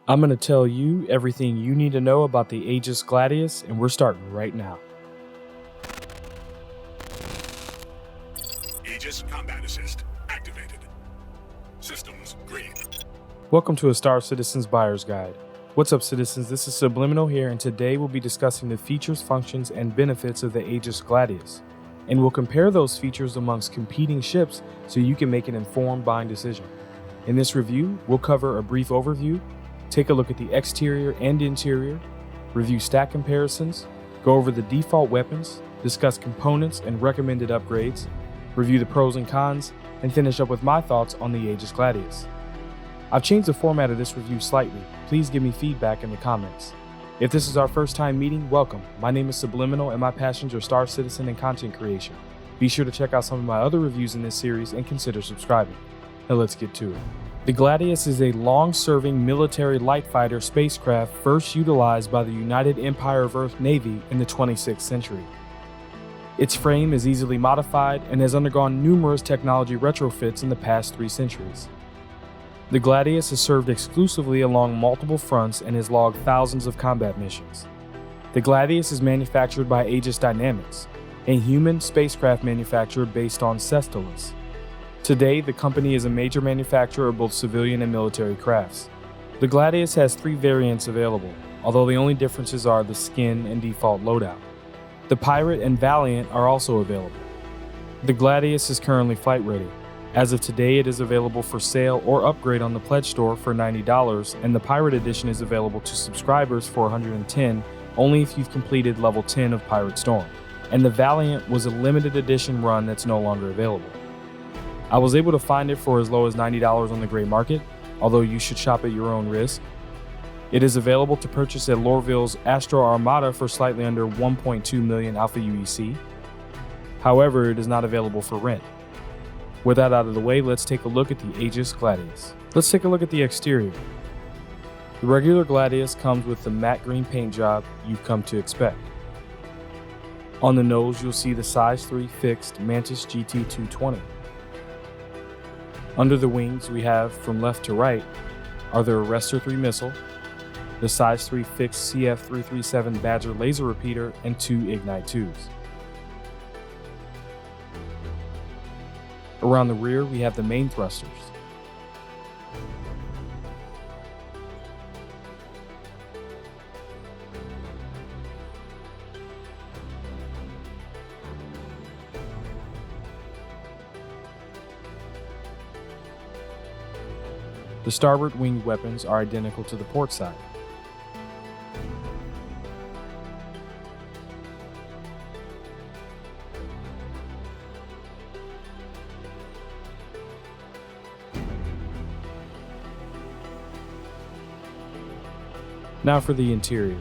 I'm going to tell you everything you need to know about the Aegis Gladius, and we're starting right now. Aegis Combat Assist activated. Systems green. Welcome to A Star Citizen's Buyer's Guide. What's up, citizens? This is Subliminal here, and today we'll be discussing the features, functions, and benefits of the Aegis Gladius. And we'll compare those features amongst competing ships so you can make an informed buying decision. In this review, we'll cover a brief overview, take a look at the exterior and interior, review stat comparisons, go over the default weapons, discuss components and recommended upgrades, review the pros and cons, and finish up with my thoughts on the Aegis Gladius. I've changed the format of this review slightly. Please give me feedback in the comments. If this is our first time meeting, welcome. My name is Subliminal and my passions are Star Citizen and content creation. Be sure to check out some of my other reviews in this series and consider subscribing. Now let's get to it. The Gladius is a long-serving military light fighter spacecraft first utilized by the United Empire of Earth Navy in the 26th century. Its frame is easily modified and has undergone numerous technology retrofits in the past 3 centuries. The Gladius has served exclusively along multiple fronts and has logged thousands of combat missions. The Gladius is manufactured by Aegis Dynamics, a human spacecraft manufacturer based on Cestolis. Today, the company is a major manufacturer of both civilian and military crafts. The Gladius has 3 variants available, although the only differences are the skin and default loadout. The Pirate and Valiant are also available. The Gladius is currently flight ready. As of today, it is available for sale or upgrade on the Pledge Store for $90, and the Pirate Edition is available to subscribers for $110 only if you've completed level 10 of Pirate Storm. And the Valiant was a limited edition run that's no longer available. I was able to find it for as low as $90 on the gray market, although you should shop at your own risk. It is available to purchase at Lorville's Astro Armada for slightly under 1.2 million Alpha UEC. However, it is not available for rent. With that out of the way, let's take a look at the Aegis Gladius. Let's take a look at the exterior. The regular Gladius comes with the matte green paint job you've come to expect. On the nose, you'll see the size 3 fixed Mantis GT220. Under the wings, we have, from left to right, are the Arrestor 3 missile, the size 3 fixed CF337 Badger laser repeater, and 2 Ignite 2s. Around the rear, we have the main thrusters. The starboard winged weapons are identical to the port side. Now for the interior.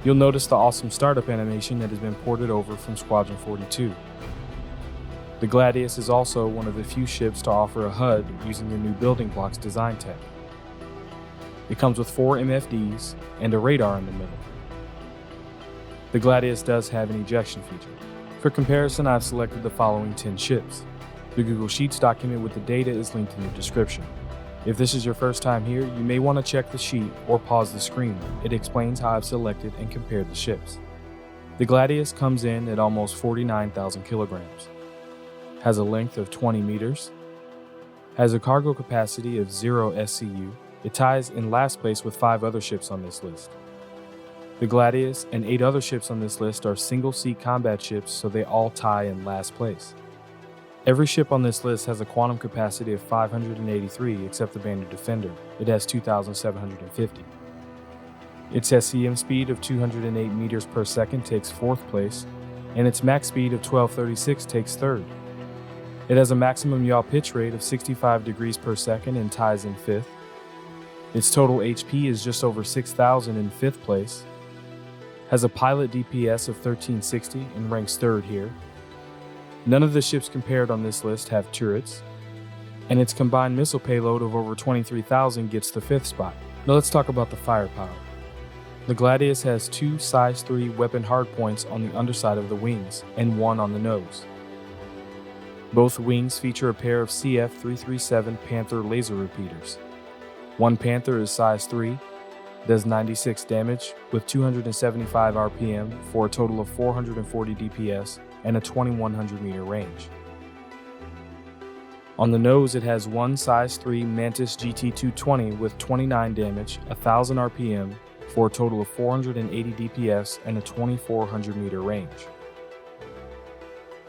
You'll notice the awesome startup animation that has been ported over from Squadron 42. The Gladius is also one of the few ships to offer a HUD using the new building blocks design tech. It comes with 4 MFDs and a radar in the middle. The Gladius does have an ejection feature. For comparison, I've selected the following 10 ships. The Google Sheets document with the data is linked in the description. If this is your first time here, you may want to check the sheet or pause the screen. It explains how I've selected and compared the ships. The Gladius comes in at almost 49,000 kilograms. Has a length of 20 meters, has a cargo capacity of 0 SCU. It ties in last place with 5 other ships on this list. The Gladius and 8 other ships on this list are single-seat combat ships, so they all tie in last place. Every ship on this list has a quantum capacity of 583 except the Banner Defender. It has 2,750. Its SCM speed of 208 meters per second takes 4th place, and its max speed of 1236 takes 3rd. It has a maximum yaw pitch rate of 65 degrees per second and ties in 5th. Its total HP is just over 6,000 in 5th place. Has a pilot DPS of 1360 and ranks 3rd here. None of the ships compared on this list have turrets, and its combined missile payload of over 23,000 gets the 5th spot. Now let's talk about the firepower. The Gladius has 2 size 3 weapon hardpoints on the underside of the wings and 1 on the nose. Both wings feature a pair of CF-337 Panther laser repeaters. One Panther is size 3, does 96 damage with 275 RPM for a total of 440 DPS and a 2100 meter range. On the nose, it has one size 3 Mantis GT220 with 29 damage, 1000 RPM for a total of 480 DPS and a 2400 meter range.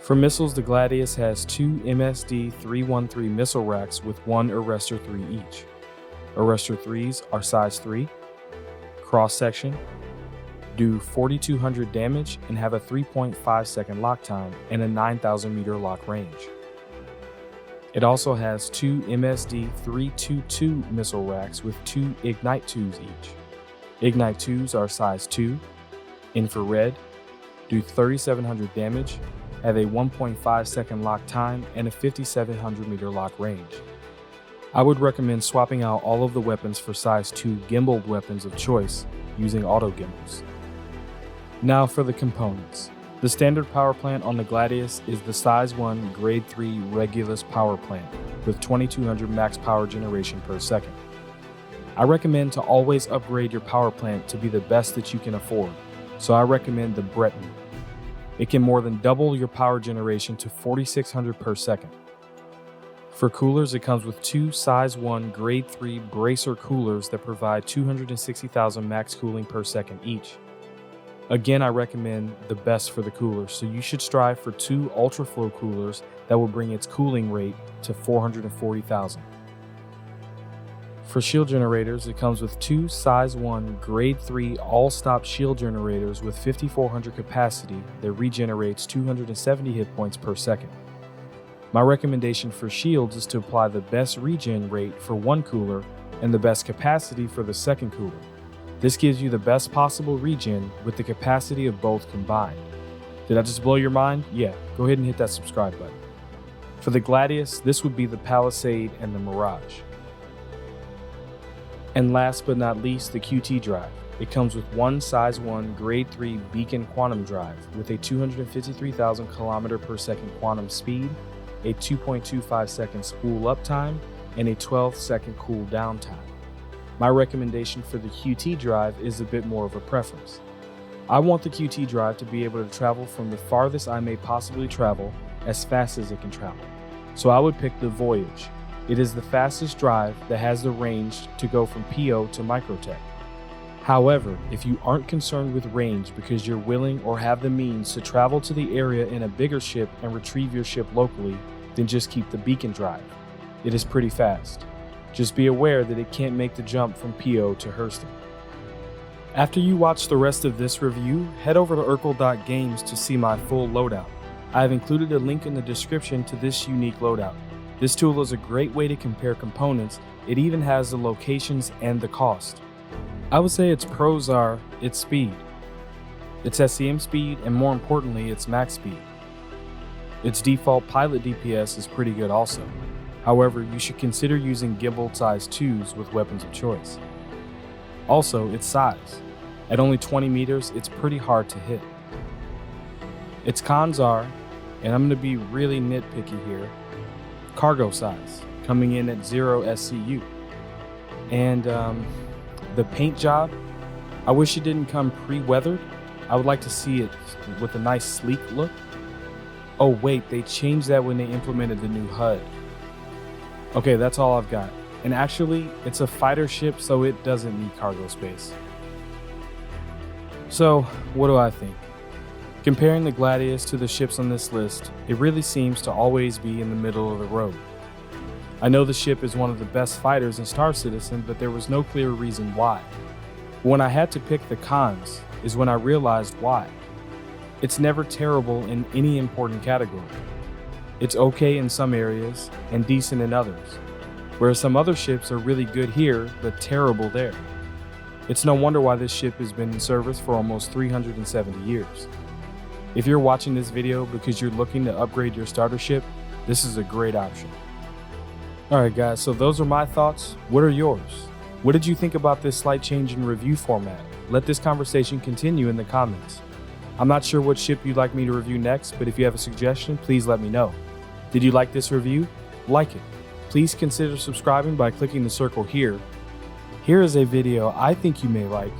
For missiles, the Gladius has two MSD-313 missile racks with one Arrestor 3 each. Arrestor 3s are size 3, cross-section, do 4200 damage and have a 3.5 second lock time and a 9000 meter lock range. It also has two MSD-322 missile racks with two Ignite 2s each. Ignite 2s are size 2, infrared, do 3700 damage, have a 1.5 second lock time and a 5700 meter lock range. I would recommend swapping out all of the weapons for size 2 gimbaled weapons of choice using auto gimbals. Now for the components. The standard power plant on the Gladius is the size 1 grade 3 Regulus power plant with 2200 max power generation per second. I recommend to always upgrade your power plant to be the best that you can afford, so I recommend the Breton. It can more than double your power generation to 4600 per second. For coolers, it comes with two size 1 grade 3 bracer coolers that provide 260,000 max cooling per second each. Again, I recommend the best for the coolers, so you should strive for two ultra-flow coolers that will bring its cooling rate to 440,000. For shield generators, it comes with two size 1 grade 3 all-stop shield generators with 5400 capacity that regenerates 270 hit points per second. My recommendation for shields is to apply the best regen rate for one cooler and the best capacity for the second cooler. This gives you the best possible regen with the capacity of both combined. Did I just blow your mind? Yeah, go ahead and hit that subscribe button. For the Gladius, this would be the Palisade and the Mirage. And last but not least, the QT drive. It comes with one size 1 grade 3 Beacon quantum drive with a 253,000 km per second quantum speed, a 2.25 second spool up time, and a 12 second cool down time. My recommendation for the QT drive is a bit more of a preference. I want the QT drive to be able to travel from the farthest I may possibly travel as fast as it can travel. So I would pick the Voyage. It is the fastest drive that has the range to go from PO to Microtech. However, if you aren't concerned with range because you're willing or have the means to travel to the area in a bigger ship and retrieve your ship locally, then just keep the Beacon drive. It is pretty fast. Just be aware that it can't make the jump from PO to Hurston. After you watch the rest of this review, head over to Urkel.games to see my full loadout. I have included a link in the description to this unique loadout. This tool is a great way to compare components. It even has the locations and the cost. I would say its pros are its speed, its SCM speed, and more importantly, its max speed. Its default pilot DPS is pretty good also. However, you should consider using gimbal size 2s with weapons of choice. Also, its size. At only 20 meters, it's pretty hard to hit. Its cons are, and I'm going to be really nitpicky here, cargo size, coming in at 0 SCU. And the paint job, I wish it didn't come pre-weathered. I would like to see it with a nice sleek look. Oh wait, they changed that when they implemented the new HUD. Okay, that's all I've got. And actually, it's a fighter ship, so it doesn't need cargo space. So, what do I think? Comparing the Gladius to the ships on this list, it really seems to always be in the middle of the road. I know the ship is one of the best fighters in Star Citizen, but there was no clear reason why. When I had to pick the cons is when I realized why. It's never terrible in any important category. It's okay in some areas and decent in others, whereas some other ships are really good here but terrible there. It's no wonder why this ship has been in service for almost 370 years. If you're watching this video because you're looking to upgrade your starter ship, this is a great option. Alright guys, so those are my thoughts. What are yours? What did you think about this slight change in review format? Let this conversation continue in the comments. I'm not sure what ship you'd like me to review next, but if you have a suggestion, please let me know. Did you like this review? Like it. Please consider subscribing by clicking the circle here. Here is a video I think you may like.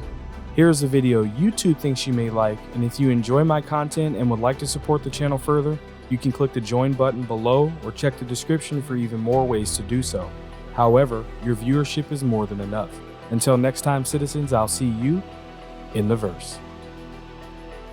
Here is a video YouTube thinks you may like, and if you enjoy my content and would like to support the channel further, you can click the join button below or check the description for even more ways to do so. However, your viewership is more than enough. Until next time, citizens, I'll see you in the verse.